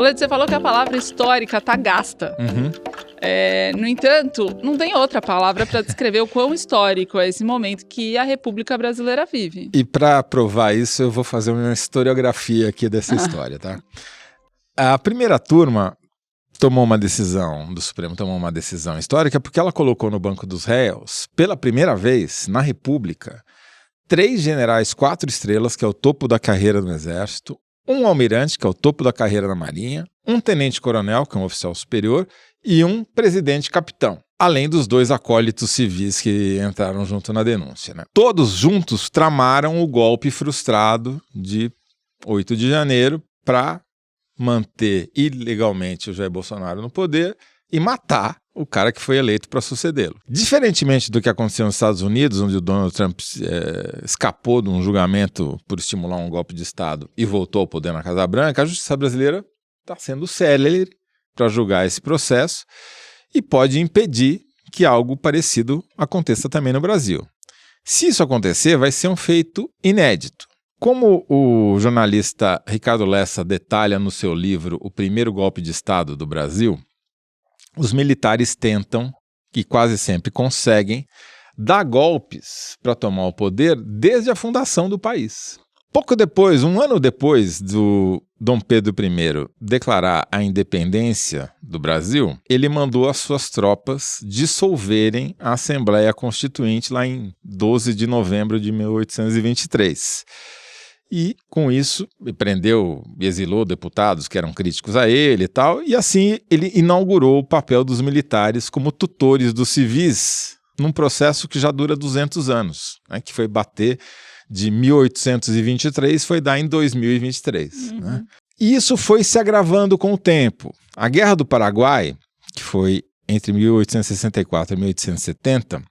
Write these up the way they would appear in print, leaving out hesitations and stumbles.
Toledo, você falou que a palavra histórica está gasta. No entanto, não tem outra palavra para descrever o quão histórico é esse momento que a República Brasileira vive. E para provar isso, eu vou fazer uma historiografia aqui dessa história, tá? A primeira turma tomou uma decisão, do Supremo tomou uma decisão histórica porque ela colocou no banco dos réus, pela primeira vez na República, 3 generais 4 estrelas, que é o topo da carreira no Exército, um almirante, que é o topo da carreira na Marinha, um tenente-coronel, que é um oficial superior, e um presidente-capitão, além dos 2 acólitos civis que entraram junto na denúncia, né? Todos juntos tramaram o golpe frustrado de 8 de janeiro para manter ilegalmente o Jair Bolsonaro no poder e matar o cara que foi eleito para sucedê-lo. Diferentemente do que aconteceu nos Estados Unidos, onde o Donald Trump escapou de um julgamento por estimular um golpe de Estado e voltou ao poder na Casa Branca, a justiça brasileira está sendo célere para julgar esse processo e pode impedir que algo parecido aconteça também no Brasil. Se isso acontecer, vai ser um feito inédito. Como o jornalista Ricardo Lessa detalha no seu livro O Primeiro Golpe de Estado do Brasil, os militares tentam, e quase sempre conseguem, dar golpes para tomar o poder desde a fundação do país. Pouco depois, um ano depois do Dom Pedro I declarar a independência do Brasil, ele mandou as suas tropas dissolverem a Assembleia Constituinte lá em 12 de novembro de 1823. E, com isso, prendeu e exilou deputados que eram críticos a ele e tal, e assim ele inaugurou o papel dos militares como tutores dos civis num processo que já dura 200 anos, né, que foi bater de 1823, foi dar em 2023. Né? E isso foi se agravando com o tempo. A Guerra do Paraguai, que foi entre 1864 e 1870,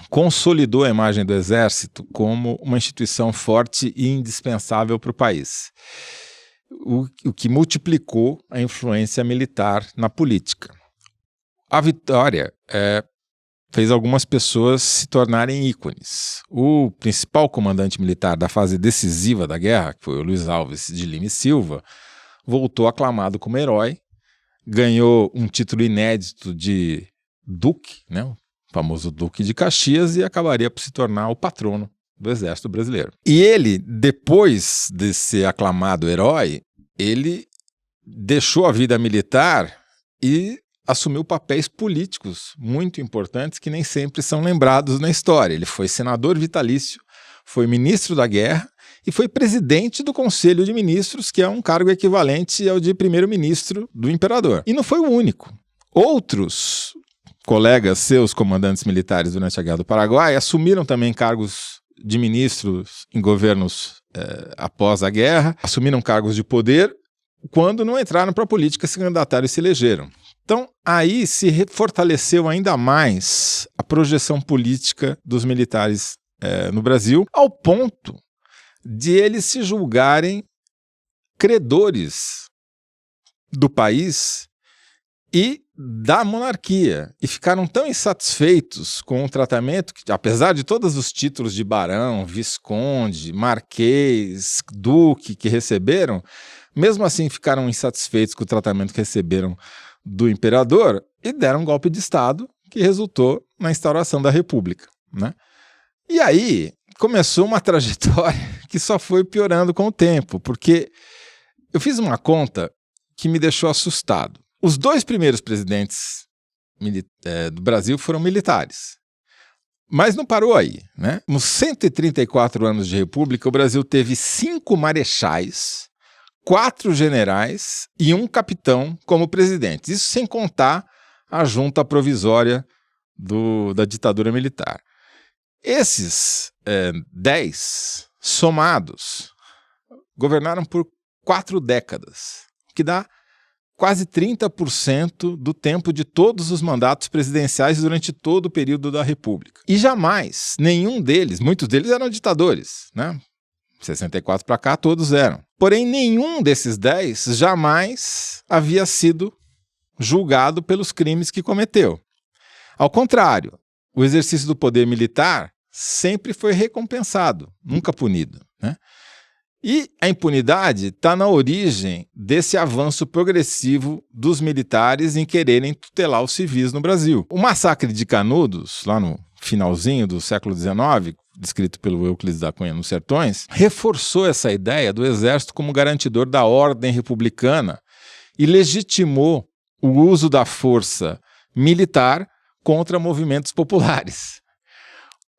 consolidou a imagem do Exército como uma instituição forte e indispensável para o país, o que multiplicou a influência militar na política. A vitória fez algumas pessoas se tornarem ícones. O principal comandante militar da fase decisiva da guerra, que foi o Luiz Alves de Lima e Silva, voltou aclamado como herói, ganhou um título inédito de Duque, né? O famoso Duque de Caxias, e acabaria por se tornar o patrono do Exército Brasileiro. E ele, depois de ser aclamado herói, ele deixou a vida militar e assumiu papéis políticos muito importantes que nem sempre são lembrados na história. Ele foi senador vitalício, foi ministro da Guerra e foi presidente do Conselho de Ministros, que é um cargo equivalente ao de primeiro-ministro do imperador. E não foi o único. Outros colegas seus, comandantes militares durante a Guerra do Paraguai, assumiram também cargos de ministros em governos após a guerra, assumiram cargos de poder quando não entraram para a política, se candidataram e se elegeram. Então, aí se fortaleceu ainda mais a projeção política dos militares no Brasil, ao ponto de eles se julgarem credores do país e da monarquia, e ficaram tão insatisfeitos com o tratamento que, apesar de todos os títulos de barão, visconde, marquês, duque que receberam, mesmo assim ficaram insatisfeitos com o tratamento que receberam do imperador e deram um golpe de Estado que resultou na instauração da República, né? E aí começou uma trajetória que só foi piorando com o tempo, porque eu fiz uma conta que me deixou assustado. Os 2 primeiros presidentes do Brasil foram militares. Mas não parou aí, né? Nos 134 anos de República, o Brasil teve 5 marechais, 4 generais e 1 capitão como presidentes. Isso sem contar a junta provisória da ditadura militar. Esses 10 somados governaram por 4 décadas, o que dá quase 30% do tempo de todos os mandatos presidenciais durante todo o período da República. E jamais, nenhum deles, muitos deles eram ditadores, né? 64 para cá, todos eram. Porém, nenhum desses 10 jamais havia sido julgado pelos crimes que cometeu. Ao contrário, o exercício do poder militar sempre foi recompensado, nunca punido, né? E a impunidade está na origem desse avanço progressivo dos militares em quererem tutelar os civis no Brasil. O massacre de Canudos, lá no finalzinho do século XIX, descrito pelo Euclides da Cunha nos Sertões, reforçou essa ideia do exército como garantidor da ordem republicana e legitimou o uso da força militar contra movimentos populares.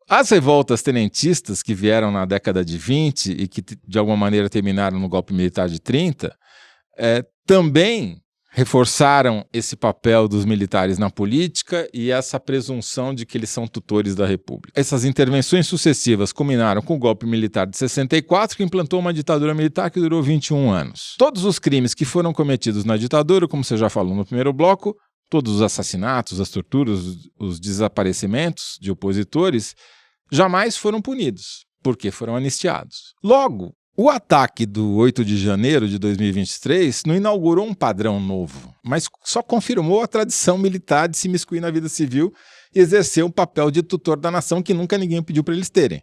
As revoltas tenentistas que vieram na década de 20 e que, de alguma maneira, terminaram no golpe militar de 30, também reforçaram esse papel dos militares na política e essa presunção de que eles são tutores da República. Essas intervenções sucessivas culminaram com o golpe militar de 64, que implantou uma ditadura militar que durou 21 anos. Todos os crimes que foram cometidos na ditadura, como você já falou no primeiro bloco, todos os assassinatos, as torturas, os desaparecimentos de opositores, jamais foram punidos, porque foram anistiados. Logo, o ataque do 8 de janeiro de 2023 não inaugurou um padrão novo, mas só confirmou a tradição militar de se imiscuir na vida civil e exercer um papel de tutor da nação que nunca ninguém pediu para eles terem.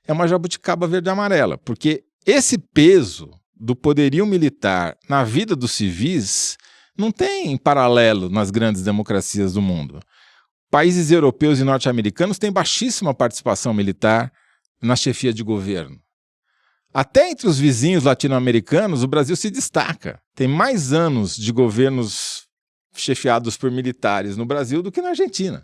É uma jabuticaba verde e amarela, porque esse peso do poderio militar na vida dos civis não tem paralelo nas grandes democracias do mundo. Países europeus e norte-americanos têm baixíssima participação militar na chefia de governo. Até entre os vizinhos latino-americanos, o Brasil se destaca. Tem mais anos de governos chefiados por militares no Brasil do que na Argentina,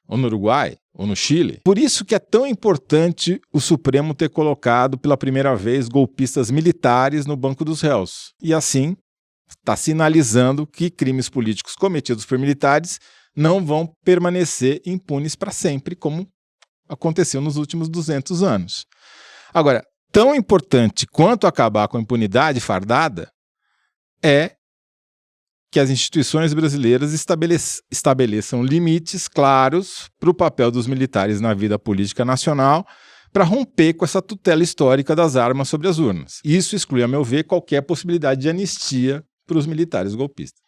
ou no Uruguai, ou no Chile. Por isso que é tão importante o Supremo ter colocado pela primeira vez golpistas militares no banco dos réus. E assim, está sinalizando que crimes políticos cometidos por militares não vão permanecer impunes para sempre, como aconteceu nos últimos 200 anos. Agora, tão importante quanto acabar com a impunidade fardada é que as instituições brasileiras estabeleçam limites claros para o papel dos militares na vida política nacional para romper com essa tutela histórica das armas sobre as urnas. Isso exclui, a meu ver, qualquer possibilidade de anistia para os militares golpistas.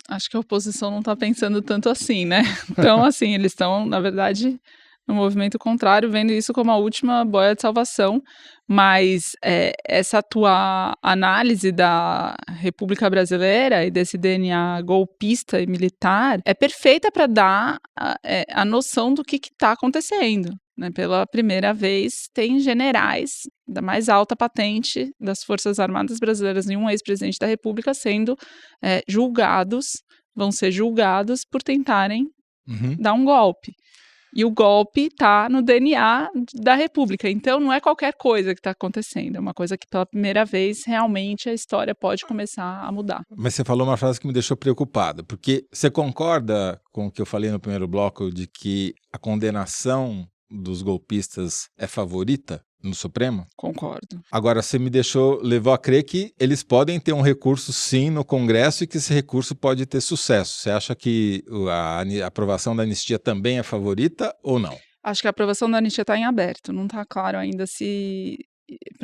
Acho que a oposição não está pensando tanto assim, né? Então, assim, eles estão, na verdade, no movimento contrário, vendo isso como a última boia de salvação, mas essa tua análise da República Brasileira e desse DNA golpista e militar é perfeita para dar a noção do que está acontecendo. Né? Pela primeira vez, tem generais da mais alta patente das Forças Armadas Brasileiras e um ex-presidente da República sendo vão ser julgados por tentarem dar um golpe. E o golpe está no DNA da República. Então, não é qualquer coisa que está acontecendo. É uma coisa que, pela primeira vez, realmente a história pode começar a mudar. Mas você falou uma frase que me deixou preocupada. Porque você concorda com o que eu falei no primeiro bloco de que a condenação dos golpistas é favorita no Supremo? Concordo. Agora, você levou a crer que eles podem ter um recurso, sim, no Congresso e que esse recurso pode ter sucesso. Você acha que a aprovação da anistia também é favorita ou não? Acho que a aprovação da anistia está em aberto. Não está claro ainda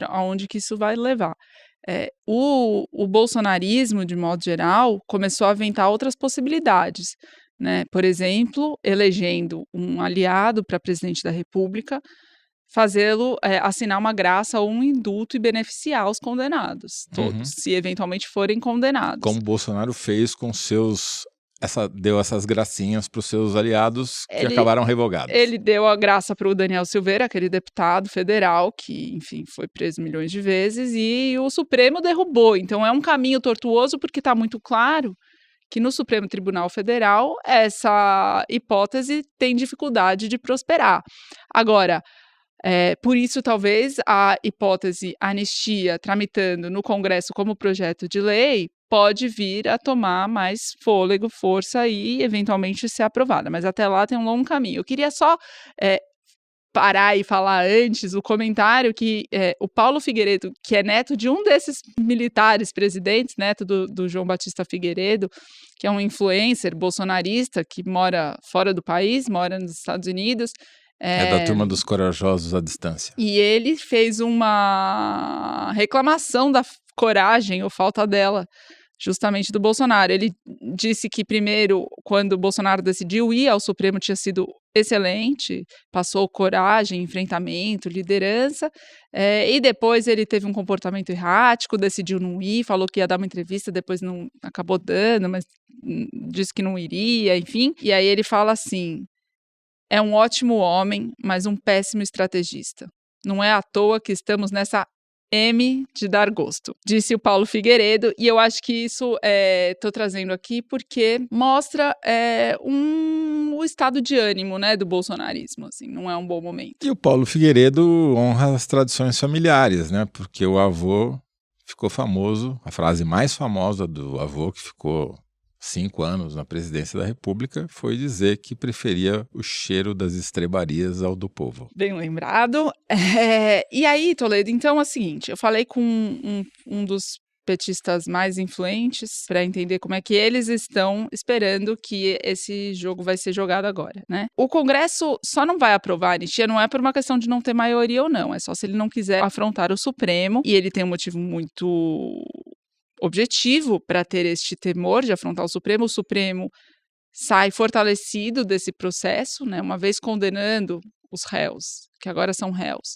aonde que isso vai levar. O bolsonarismo, de modo geral, começou a aventar outras possibilidades. Né? Por exemplo, elegendo um aliado para presidente da República, fazê-lo assinar uma graça ou um indulto e beneficiar os condenados, todos, se eventualmente forem condenados. Como o Bolsonaro fez com deu essas gracinhas para os seus aliados que acabaram revogados. Ele deu a graça para o Daniel Silveira, aquele deputado federal que, enfim, foi preso milhões de vezes, e o Supremo derrubou. Então é um caminho tortuoso porque está muito claro que no Supremo Tribunal Federal essa hipótese tem dificuldade de prosperar. Agora, por isso, talvez, a hipótese anistia tramitando no Congresso como projeto de lei pode vir a tomar mais fôlego, força e, eventualmente, ser aprovada. Mas até lá tem um longo caminho. Eu queria só parar e falar antes o comentário que o Paulo Figueiredo, que é neto de um desses militares presidentes, neto do João Batista Figueiredo, que é um influencer bolsonarista que mora fora do país, mora nos Estados Unidos. É da turma dos corajosos à distância. E ele fez uma reclamação da coragem ou falta dela, justamente do Bolsonaro. Ele disse que, primeiro, quando o Bolsonaro decidiu ir ao Supremo, tinha sido excelente, passou coragem, enfrentamento, liderança, e depois ele teve um comportamento errático, decidiu não ir, falou que ia dar uma entrevista, depois não acabou dando, mas disse que não iria, enfim. E aí ele fala assim: é um ótimo homem, mas um péssimo estrategista. Não é à toa que estamos nessa M de dar gosto, disse o Paulo Figueiredo, e eu acho que isso estou trazendo aqui porque mostra o estado de ânimo, né, do bolsonarismo, assim, não é um bom momento. E o Paulo Figueiredo honra as tradições familiares, né, porque o avô ficou famoso, a frase mais famosa do avô, que ficou 5 anos na presidência da República, foi dizer que preferia o cheiro das estrebarias ao do povo. Bem lembrado. E aí, Toledo, então é o seguinte, eu falei com um dos petistas mais influentes para entender como é que eles estão esperando que esse jogo vai ser jogado agora, né? O Congresso só não vai aprovar a anistia, não é por uma questão de não ter maioria ou não, é só se ele não quiser afrontar o Supremo, e ele tem um motivo muito objetivo para ter este temor de afrontar o Supremo sai fortalecido desse processo, né, uma vez condenando os réus, que agora são réus,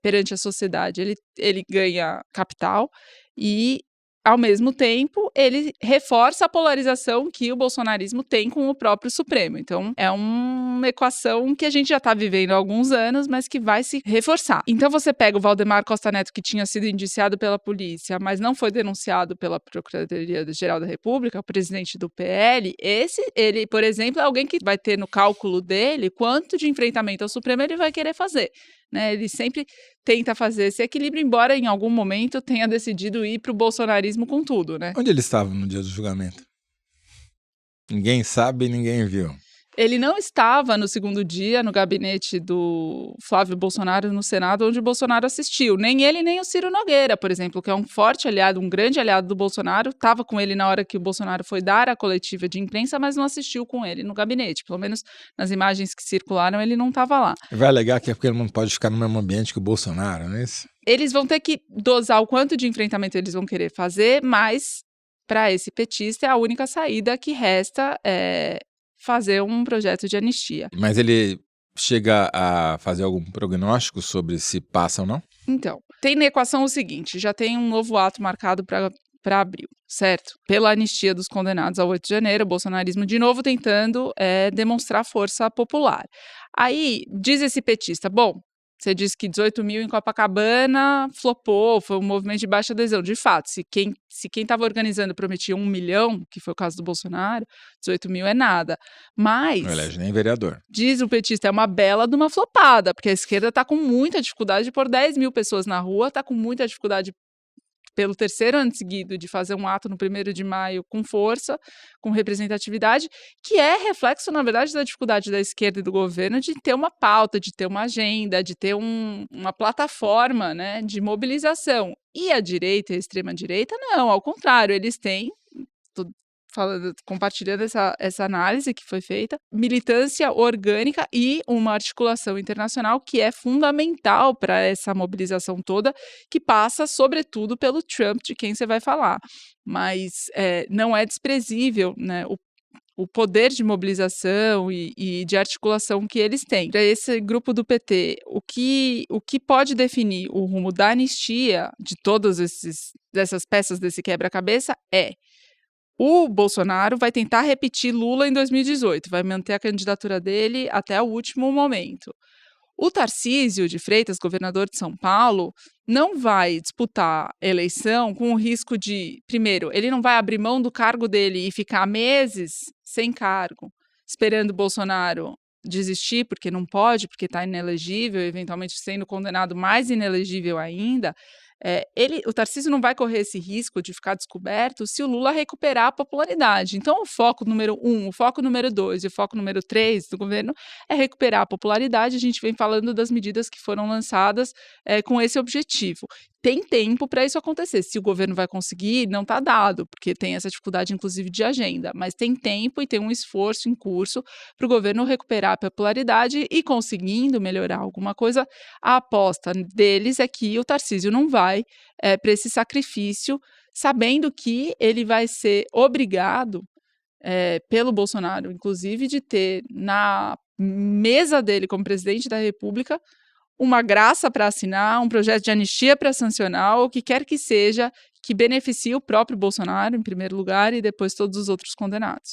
perante a sociedade, ele ganha capital e, ao mesmo tempo, ele reforça a polarização que o bolsonarismo tem com o próprio Supremo. Então, é uma equação que a gente já está vivendo há alguns anos, mas que vai se reforçar. Então, você pega o Valdemar Costa Neto, que tinha sido indiciado pela polícia, mas não foi denunciado pela Procuradoria-Geral da República, o presidente do PL, ele, por exemplo, é alguém que vai ter no cálculo dele quanto de enfrentamento ao Supremo ele vai querer fazer. Né, ele sempre tenta fazer esse equilíbrio, embora em algum momento tenha decidido ir para o bolsonarismo com tudo, né? Onde ele estava no dia do julgamento? Ninguém sabe e ninguém viu. Ele não estava no segundo dia no gabinete do Flávio Bolsonaro no Senado, onde o Bolsonaro assistiu. Nem ele, nem o Ciro Nogueira, por exemplo, que é um forte aliado, um grande aliado do Bolsonaro, estava com ele na hora que o Bolsonaro foi dar a coletiva de imprensa, mas não assistiu com ele no gabinete. Pelo menos nas imagens que circularam, ele não estava lá. Vai alegar que é porque ele não pode ficar no mesmo ambiente que o Bolsonaro, não é isso? Eles vão ter que dosar o quanto de enfrentamento eles vão querer fazer, mas para esse petista é a única saída que resta fazer um projeto de anistia. Mas ele chega a fazer algum prognóstico sobre se passa ou não? Então, tem na equação o seguinte, já tem um novo ato marcado para abril, certo? Pela anistia dos condenados ao 8 de janeiro, o bolsonarismo de novo tentando demonstrar força popular. Aí, diz esse petista, bom, você disse que 18 mil em Copacabana flopou, foi um movimento de baixa adesão. De fato, se quem estava organizando prometia 1 milhão, que foi o caso do Bolsonaro, 18 mil é nada. Mas... não elege nem vereador. Diz o petista, é uma bela de uma flopada, porque a esquerda está com muita dificuldade de pôr 10 mil pessoas na rua, está com muita dificuldade pelo terceiro ano seguido de fazer um ato no 1º de maio com força, com representatividade, que é reflexo, na verdade, da dificuldade da esquerda e do governo de ter uma pauta, de ter uma agenda, de ter uma plataforma, né, de mobilização. E a direita e a extrema-direita, não, ao contrário, eles têm... compartilhando essa análise que foi feita, militância orgânica e uma articulação internacional que é fundamental para essa mobilização toda, que passa, sobretudo, pelo Trump, de quem você vai falar. Mas não é desprezível, né, o poder de mobilização e de articulação que eles têm. Para esse grupo do PT, o que pode definir o rumo da anistia de todas dessas peças desse quebra-cabeça o Bolsonaro vai tentar repetir Lula em 2018, vai manter a candidatura dele até o último momento. O Tarcísio de Freitas, governador de São Paulo, não vai disputar eleição com o risco de, primeiro, ele não vai abrir mão do cargo dele e ficar meses sem cargo, esperando o Bolsonaro desistir, porque não pode, porque está inelegível, eventualmente sendo condenado mais inelegível ainda. O Tarcísio não vai correr esse risco de ficar descoberto se o Lula recuperar a popularidade. Então, o foco número 1, o foco número 2 e o foco número 3 do governo é recuperar a popularidade. A gente vem falando das medidas que foram lançadas com esse objetivo. Tem tempo para isso acontecer. Se o governo vai conseguir, não está dado, porque tem essa dificuldade, inclusive, de agenda. Mas tem tempo e tem um esforço em curso para o governo recuperar a popularidade e, conseguindo melhorar alguma coisa, a aposta deles é que o Tarcísio não vai para esse sacrifício, sabendo que ele vai ser obrigado, pelo Bolsonaro, inclusive, de ter na mesa dele como presidente da República uma graça para assinar, um projeto de anistia para sancionar, ou o que quer que seja, que beneficie o próprio Bolsonaro, em primeiro lugar, e depois todos os outros condenados.